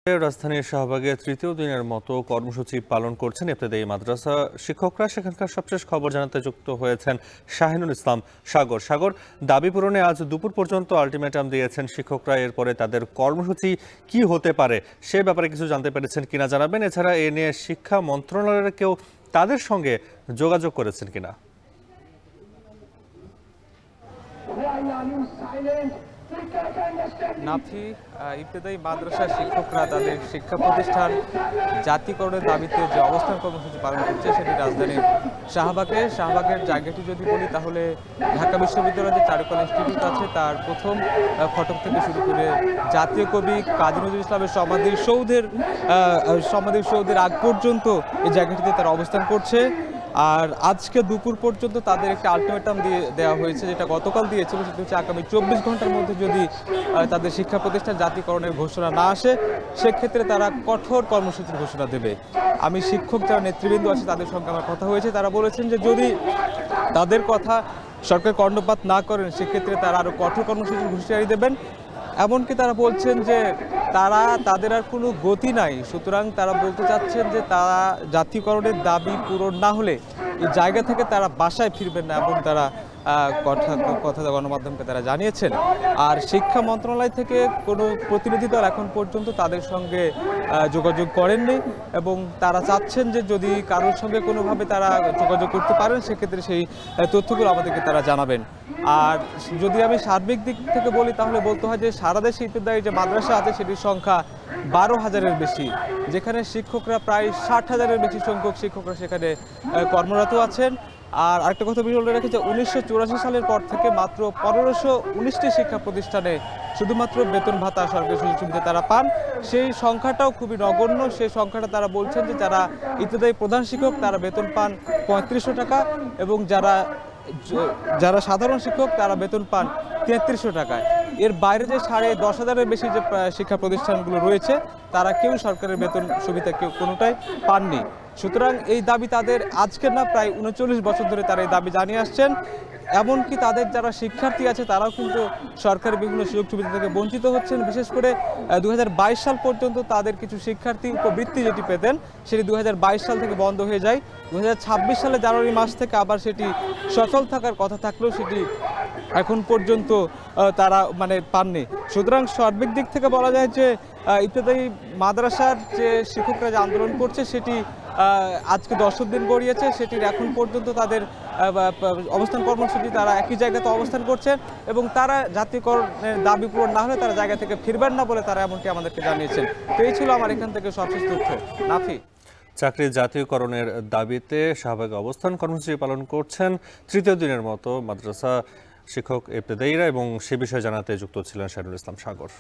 রাজধানীর শাহবাগে তৃতীয় দিনের মতো কর্মসূচি পালন করছেন ইবতেদায়ী মাদ্রাসা শিক্ষকরা। সেখানকার সবশেষ খবর জানাতে যুক্ত হয়েছেন শাহিনুল ইসলাম সাগর। দাবি পূরণে আজ দুপুর পর্যন্ত আলটিমেটাম দিয়েছেন শিক্ষকরা। এরপরে তাদের কর্মসূচি কি হতে পারে সে ব্যাপারে কিছু জানতে পেরেছেন কিনা জানাবেন। এছাড়া এ নিয়ে শিক্ষা মন্ত্রণালয়ের কেউ তাদের সঙ্গে যোগাযোগ করেছেন কিনা। নাফি, ইবতেদায়ী মাদ্রাসা শিক্ষকরা তাদের শিক্ষা প্রতিষ্ঠান জাতীয়করণের দাবিতে যে অবস্থান কর্মসূচি পালন করছে সেটি রাজধানীর শাহবাগের জায়গাটি যদি বলি তাহলে ঢাকা বিশ্ববিদ্যালয়ের যে চারুকলা ইনস্টিটিউট আছে তার প্রথম ফটক থেকে শুরু করে জাতীয় কবি কাজী নজরুল ইসলামের সমাধিসৌধের আগ পর্যন্ত এই জায়গাটিতে তারা অবস্থান করছে। আর আজকে দুপুর পর্যন্ত তাদের একটা আলটিমেটাম দেওয়া হয়েছে, যেটা গতকাল দিয়েছিল। সেটা হচ্ছে আগামী 24 ঘন্টার মধ্যে যদি তাদের শিক্ষা প্রতিষ্ঠান জাতীয়করণের ঘোষণা না আসে সেক্ষেত্রে তারা কঠোর কর্মসূচির ঘোষণা দেবে। আমি শিক্ষক যারা নেতৃবৃন্দ আছে তাদের সঙ্গে আমার কথা হয়েছে, তারা বলেছেন যে যদি তাদের কথা সরকার কর্ণপাত না করেন সেক্ষেত্রে তারা আরও কঠোর কর্মসূচির হুঁশিয়ারি দেবেন। এমনকি তারা বলছেন যে তাদের আর কোনো গতি নাই, সুতরাং তারা বলতে চাচ্ছেন যে তারা জাতীয়করণের দাবি পূরণ না হলে এই জায়গা থেকে তারা বাসায় ফিরবেন না, এবং তারা কথা গণমাধ্যমকে তারা জানিয়েছেন। আর শিক্ষা মন্ত্রণালয় থেকে কোনো প্রতিনিধি দল এখন পর্যন্ত তাদের সঙ্গে যোগাযোগ করেননি, এবং তারা চাচ্ছেন যে যদি কারোর সঙ্গে কোনোভাবে তারা যোগাযোগ করতে পারেন সেক্ষেত্রে সেই তথ্যগুলো আমাদেরকে তারা জানাবেন। আর যদি আমি সার্বিক দিক থেকে বলি তাহলে বলতে হয় যে সারা দেশে ইবতেদায়ী যে মাদ্রাসা আছে সেটির সংখ্যা 12,000-এর বেশি, যেখানে শিক্ষকরা প্রায় 60,000-এর বেশি সংখ্যক শিক্ষকরা সেখানে কর্মরত আছেন। আর আরেকটা কথা বলে রাখি যে 1984 সালের পর থেকে মাত্র 1519টি শিক্ষা প্রতিষ্ঠানে শুধুমাত্র বেতন ভাতা সরকারি সুযোগ সুবিধা তারা পান। সেই সংখ্যাটাও খুবই নগণ্য। সেই সংখ্যাটা তারা বলছেন যে যারা ইবতেদায়ী প্রধান শিক্ষক তারা বেতন পান 3500 টাকা, এবং যারা সাধারণ শিক্ষক তারা বেতন পান 3300 টাকায়। এর বাইরে যে 10,500-এর বেশি যে শিক্ষা প্রতিষ্ঠানগুলো রয়েছে তারা কেউ সরকারের বেতন সুবিধা কেউ কোনোটাই পাননি। সুতরাং এই দাবি তাদের আজকের না, প্রায় 39 বছর ধরে তারা এই দাবি জানিয়ে আসছেন। এমনকি তাদের যারা শিক্ষার্থী আছে তারাও কিন্তু সরকারের বিভিন্ন সুযোগ সুবিধা থেকে বঞ্চিত হচ্ছেন। বিশেষ করে 2022 সাল পর্যন্ত তাদের কিছু শিক্ষার্থী উপবৃত্তি যেটি পেতেন সেটি 2022 সাল থেকে বন্ধ হয়ে যায়। 2026 সালে জানুয়ারি মাস থেকে আবার সেটি সচল থাকার কথা থাকলেও সেটি এখন পর্যন্ত তারা পাননি। সুতরাং সার্বিক দিক থেকে বলা যায় যে ইবতেদায়ী মাদ্রাসার যে শিক্ষকরা যে আন্দোলন করছে সেটি আজকে 10 দিন গড়িয়েছে। সেটির এখন পর্যন্ত তাদের অবস্থান কর্মসূচি তারা একই জায়গাতে অবস্থান করছেন, এবং তারা জাতীয়করণের দাবি পূরণ না হলে তারা জায়গা থেকে ফিরবেন না বলে তারা এমনকি আমাদেরকে জানিয়েছেন। তো এই ছিল আমার এখান থেকে সবশেষ তথ্য। নাফি, চাকরির জাতীয়করণের দাবিতে শাহবাগে অবস্থান কর্মসূচি পালন করছেন তৃতীয় দিনের মতো মাদ্রাসা শিক্ষক ইবতেদায়ীরা, এবং সে বিষয়ে জানাতে যুক্ত ছিলেন শাহিনুল ইসলাম সাগর।